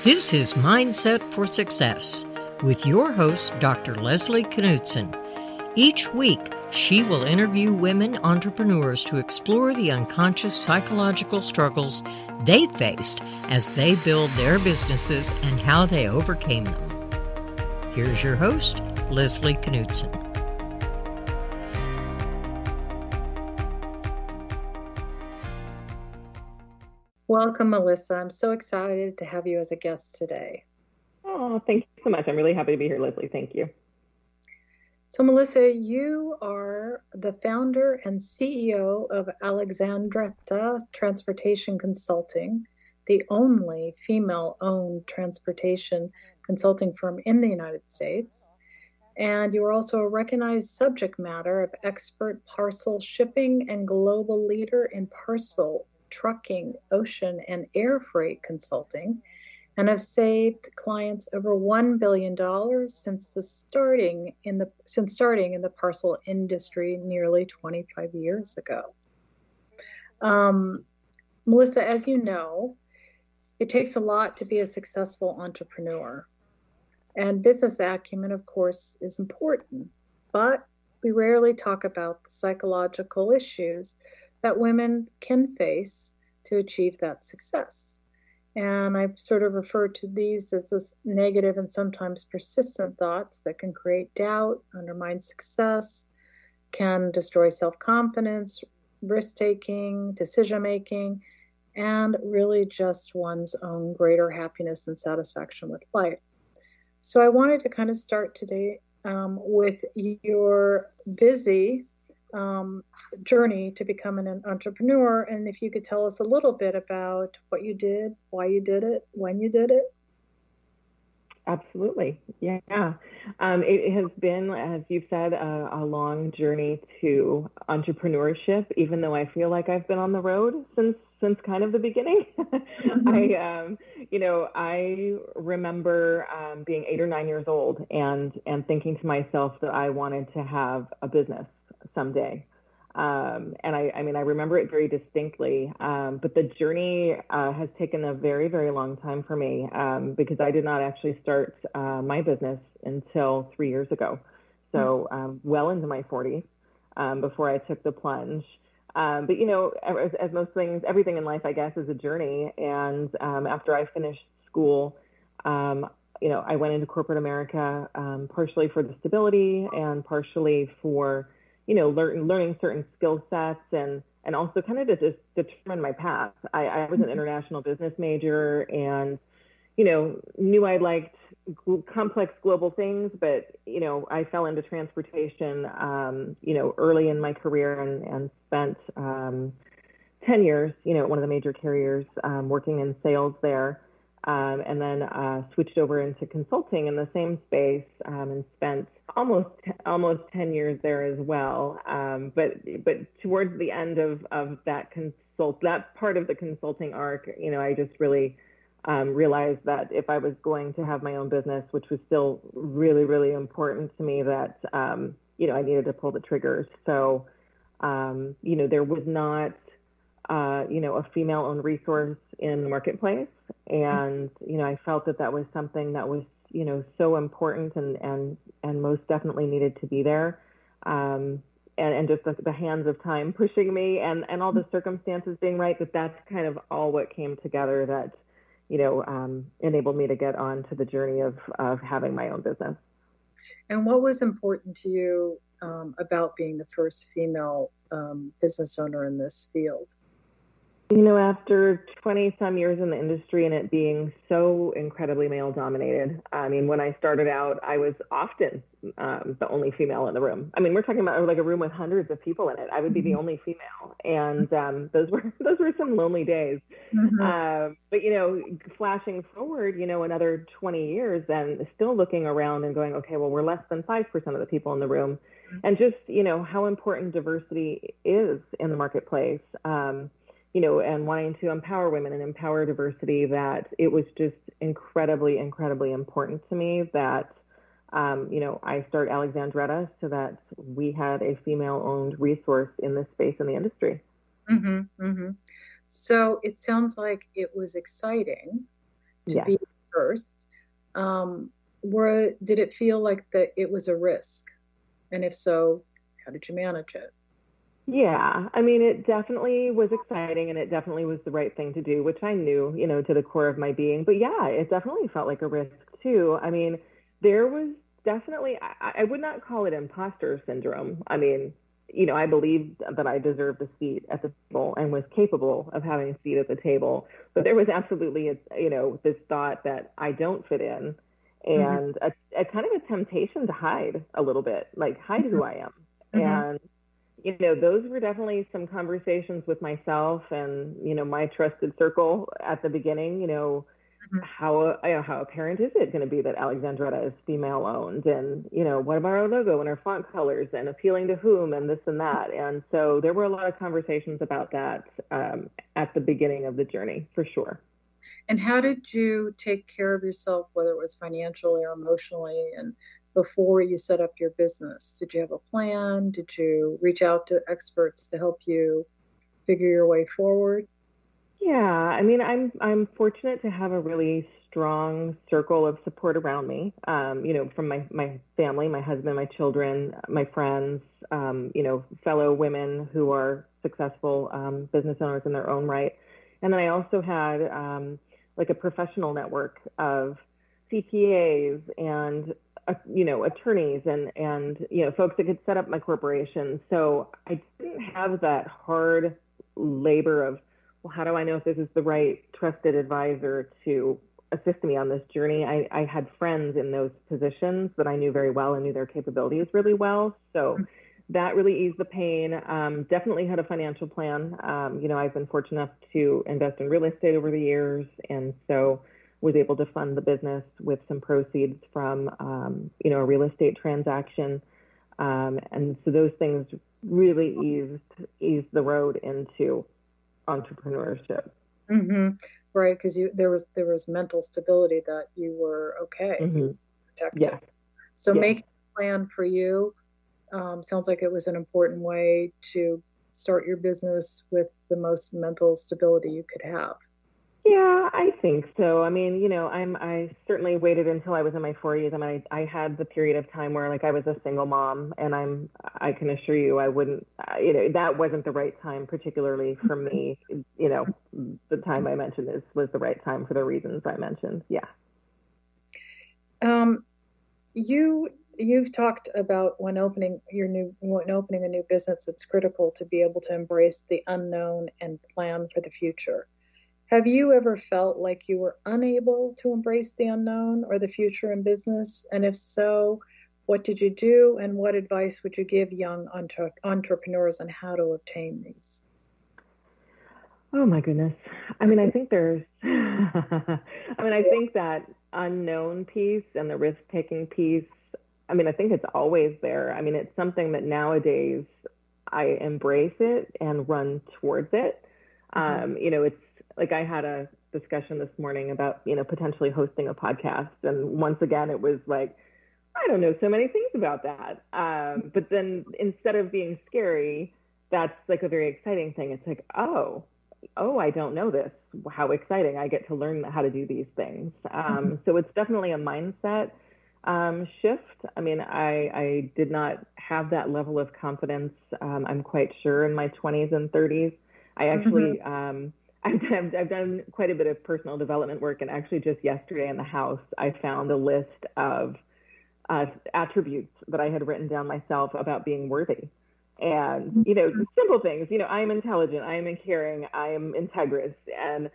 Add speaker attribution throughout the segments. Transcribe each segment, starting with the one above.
Speaker 1: This is Mindset for Success with your host, Dr. Leslie Knudsen. Each week, she will interview women entrepreneurs to explore the unconscious psychological struggles they faced as they build their businesses and how they overcame them. Here's your host, Leslie Knudsen.
Speaker 2: Welcome, Melissa. I'm so excited to have you as a guest today.
Speaker 3: Oh, thank you so much. I'm really happy to be here, Leslie. Thank you.
Speaker 2: So, Melissa, you are the founder and CEO of Alexandretta Transportation Consulting, the only female-owned transportation consulting firm in the United States. And you are also a recognized subject matter of expert parcel shipping and global leader in parcel trucking, ocean, and air freight consulting, and have saved clients over $1 billion since starting in the parcel industry nearly 25 years ago. Melissa, as you know, it takes a lot to be a successful entrepreneur. And business acumen, of course, is important, but we rarely talk about the psychological issues that women can face to achieve that success. And I've sort of referred to these as this negative and sometimes persistent thoughts that can create doubt, undermine success, can destroy self-confidence, risk-taking, decision-making, and really just one's own greater happiness and satisfaction with life. So I wanted to kind of start today with your busy journey to becoming an entrepreneur, and if you could tell us a little bit about what you did, why you did it, when you did it.
Speaker 3: Absolutely. Yeah. It has been, as you've said, a long journey to entrepreneurship, even though I feel like I've been on the road since kind of the beginning. Mm-hmm. I remember being 8 or 9 years old and thinking to myself that I wanted to have a business someday. And I remember it very distinctly, but the journey has taken a very, very long time for me because I did not actually start my business until 3 years ago. So well into my 40s before I took the plunge. But, as most things, everything in life, I guess, is a journey. And after I finished school, I went into corporate America partially for the stability and partially for learning certain skill sets and also kind of to just determine my path. I was an international business major and, knew I liked complex global things, but, I fell into transportation, early in my career and spent 10 years, at one of the major carriers working in sales there. And then switched over into consulting in the same space and spent almost 10 years there as well. But towards the end of that part of the consulting arc, I just really realized that if I was going to have my own business, which was still really, really important to me, that I needed to pull the triggers. So there was not a female-owned resource in the marketplace. And, I felt that was something that was, so important and most definitely needed to be there. And just the hands of time pushing me and all the circumstances being right, that's kind of all what came together that, enabled me to get on to the journey of having my own business.
Speaker 2: And what was important to you about being the first female business owner in this field?
Speaker 3: After 20 some years in the industry and it being so incredibly male dominated, when I started out, I was often the only female in the room. We're talking about like a room with hundreds of people in it. I would be the only female. And those were some lonely days. Mm-hmm. But, flashing forward, another 20 years and still looking around and going, okay, well, we're less than 5% of the people in the room. Mm-hmm. And just, how important diversity is in the marketplace. And wanting to empower women and empower diversity, that it was just incredibly, incredibly important to me that, I start Alexandretta so that we had a female-owned resource in this space in the industry.
Speaker 2: Mm-hmm, mm-hmm. So it sounds like it was exciting to be first. Did it feel like that it was a risk? And if so, how did you manage it?
Speaker 3: Yeah, I mean, it definitely was exciting and it definitely was the right thing to do, which I knew, to the core of my being. But yeah, it definitely felt like a risk too. I mean, there was definitely, I would not call it imposter syndrome. I mean, I believed that I deserved a seat at the table and was capable of having a seat at the table. But there was absolutely, this thought that I don't fit in and a kind of a temptation to hide a little bit, like hide who I am. And those were definitely some conversations with myself and, my trusted circle at the beginning, how apparent is it going to be that Alexandretta is female owned? And, what about our logo and our font colors and appealing to whom and this and that? And so there were a lot of conversations about that at the beginning of the journey, for sure.
Speaker 2: And how did you take care of yourself, whether it was financially or emotionally, and before you set up your business? Did you have a plan? Did you reach out to experts to help you figure your way forward?
Speaker 3: Yeah, I mean, I'm fortunate to have a really strong circle of support around me. From my family, my husband, my children, my friends, fellow women who are successful business owners in their own right. And then I also had like a professional network of CPAs and attorneys and folks that could set up my corporation. So I didn't have that hard labor of, well, how do I know if this is the right trusted advisor to assist me on this journey? I had friends in those positions that I knew very well and knew their capabilities really well. So that really eased the pain. Definitely had a financial plan. I've been fortunate enough to invest in real estate over the years. And so was able to fund the business with some proceeds from, a real estate transaction. And so those things really eased the road into entrepreneurship.
Speaker 2: Right, because there was mental stability that you were okay, protected.
Speaker 3: Yeah.
Speaker 2: So making a plan for you sounds like it was an important way to start your business with the most mental stability you could have.
Speaker 3: Yeah, I think so. I mean, I certainly waited until I was in my 40s. I mean, I had the period of time where like I was a single mom, and I can assure you I wouldn't, that wasn't the right time, particularly for me. The time I mentioned was the right time for the reasons I mentioned. Yeah.
Speaker 2: You've talked about when opening a new business, it's critical to be able to embrace the unknown and plan for the future. Have you ever felt like you were unable to embrace the unknown or the future in business? And if so, what did you do? And what advice would you give young entrepreneurs on how to obtain these?
Speaker 3: Oh my goodness. I mean, I think I think that unknown piece and the risk-taking piece, I mean, I think it's always there. I mean, it's something that nowadays I embrace it and run towards it. It's like I had a discussion this morning about, potentially hosting a podcast. And once again, it was like, I don't know so many things about that. But then instead of being scary, that's like a very exciting thing. It's like, oh, I don't know this. How exciting. I get to learn how to do these things. So it's definitely a mindset shift. I mean, I did not have that level of confidence. I'm quite sure in my 20s and 30s. I actually, I've done quite a bit of personal development work, and actually just yesterday in the house, I found a list of attributes that I had written down myself about being worthy. And, simple things, I am intelligent, I am caring, I am integrous. And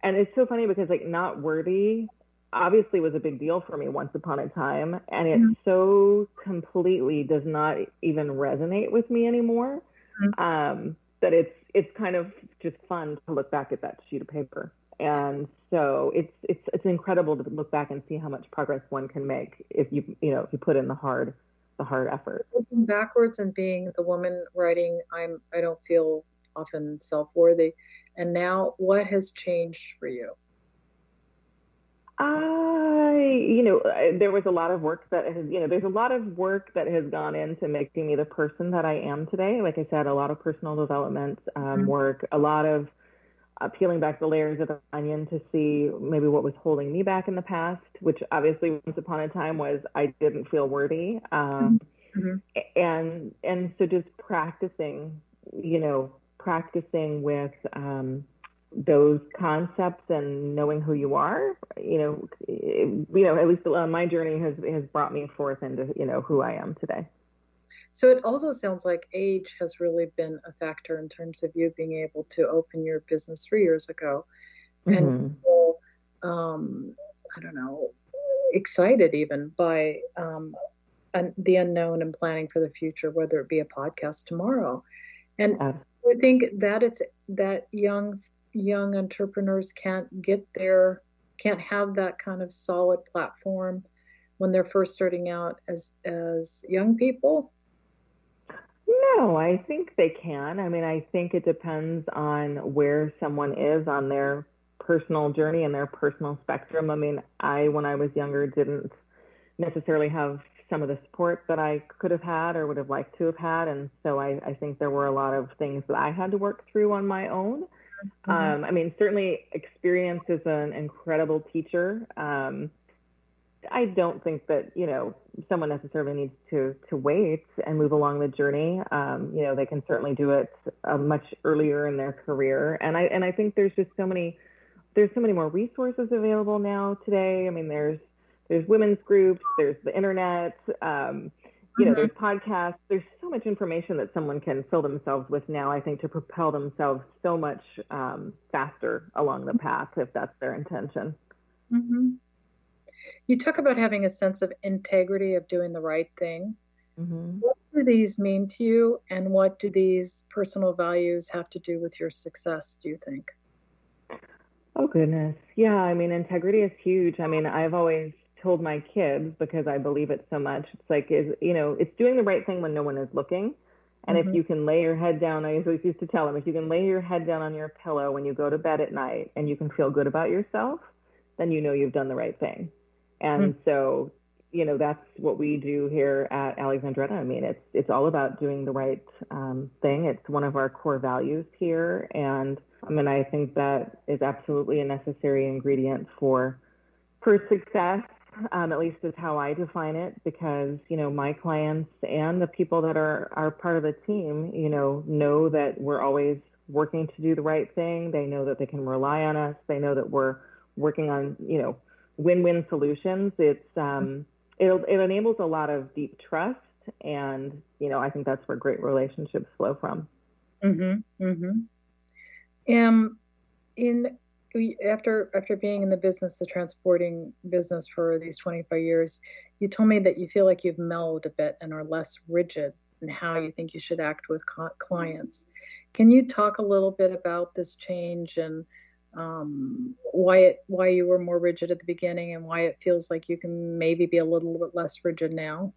Speaker 3: it's so funny because like not worthy obviously was a big deal for me once upon a time. And it so completely does not even resonate with me anymore. That it's kind of just fun to look back at that sheet of paper. And so it's incredible to look back and see how much progress one can make if you put in the hard effort.
Speaker 2: Looking backwards and being the woman writing, I don't feel often self-worthy. And now what has changed for you?
Speaker 3: There was a lot of work that has, there's a lot of work that has gone into making me the person that I am today. Like I said, a lot of personal development work, a lot of peeling back the layers of the onion to see maybe what was holding me back in the past, which obviously once upon a time was I didn't feel worthy.
Speaker 2: Mm-hmm.
Speaker 3: And so just practicing, practicing with those concepts and knowing who you are, at least my journey has brought me forth into, who I am today.
Speaker 2: So it also sounds like age has really been a factor in terms of you being able to open your business 3 years ago, and people, I don't know, excited even by the unknown and planning for the future, whether it be a podcast tomorrow. And I think that it's that young entrepreneurs can't have that kind of solid platform when they're first starting out as young people.
Speaker 3: No, I think they can. I mean, I think it depends on where someone is on their personal journey and their personal spectrum. I mean, when I was younger, didn't necessarily have some of the support that I could have had or would have liked to have had. And so I think there were a lot of things that I had to work through on my own. I mean, certainly experience is an incredible teacher. I don't think that, someone necessarily needs to wait and move along the journey. They can certainly do it much earlier in their career. And I think there's so many more resources available now today. I mean, there's women's groups, there's the internet, there's podcasts, there's so much information that someone can fill themselves with now, I think, to propel themselves so much faster along the path, if that's their intention.
Speaker 2: Mm-hmm. You talk about having a sense of integrity, of doing the right thing.
Speaker 3: Mm-hmm.
Speaker 2: What do these mean to you, and what do these personal values have to do with your success, do you think?
Speaker 3: Oh, goodness. Yeah, I mean, integrity is huge. I mean, I've always told my kids, because I believe it so much, it's like, it's doing the right thing when no one is looking. And if you can lay your head down, I always used to tell them, if you can lay your head down on your pillow when you go to bed at night and you can feel good about yourself, then you've done the right thing. And so, that's what we do here at Alexandretta. I mean, it's all about doing the right thing. It's one of our core values here. And I mean, I think that is absolutely a necessary ingredient for success, at least is how I define it, because, my clients and the people that are part of the team, know that we're always working to do the right thing. They know that they can rely on us. They know that we're working on, win-win solutions. It enables a lot of deep trust, and I think that's where great relationships flow from.
Speaker 2: After being in the business, the transporting business for these 25 years, you told me that you feel like you've mellowed a bit and are less rigid in how you think you should act with clients. Can you talk a little bit about this change and why you were more rigid at the beginning and why it feels like you can maybe be a little bit less rigid now?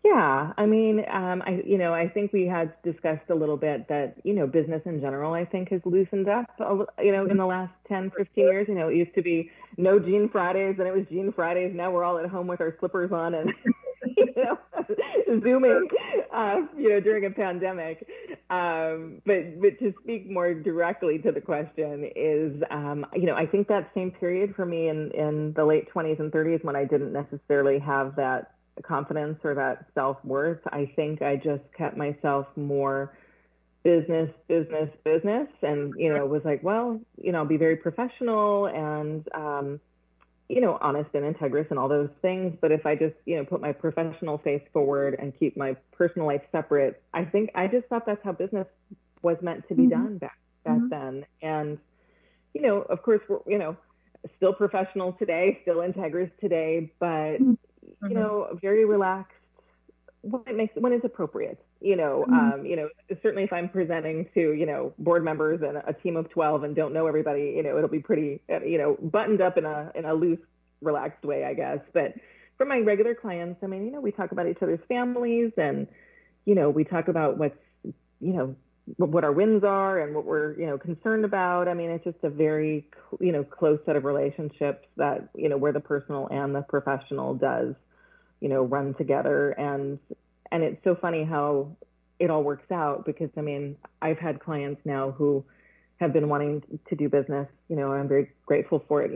Speaker 3: Yeah, I mean, I think we had discussed a little bit that, business in general, I think, has loosened up, in the last 10, 15 years. It used to be no Jean Fridays, and it was Jean Fridays. Now we're all at home with our slippers on and, Zooming, during a pandemic. But to speak more directly to the question is, I think that same period for me in the late 20s and 30s, when I didn't necessarily have that confidence or that self-worth, I think I just kept myself more business, and, was like, well, I'll be very professional and, honest and integrous and all those things. But if I just, put my professional face forward and keep my personal life separate, I think I just thought that's how business was meant to be done back then. And, of course, we're, still professional today, still integrous today, but, very relaxed when it's appropriate, certainly if I'm presenting to, board members and a team of 12 and don't know everybody, it'll be pretty, buttoned up in a loose, relaxed way, I guess. But for my regular clients, I mean, we talk about each other's families and, we talk about what's, what our wins are and what we're, concerned about. I mean, it's just a very, close set of relationships that, where the personal and the professional does, run together. And it's so funny how it all works out, because, I mean, I've had clients now who, have been wanting to do business. I'm very grateful for it,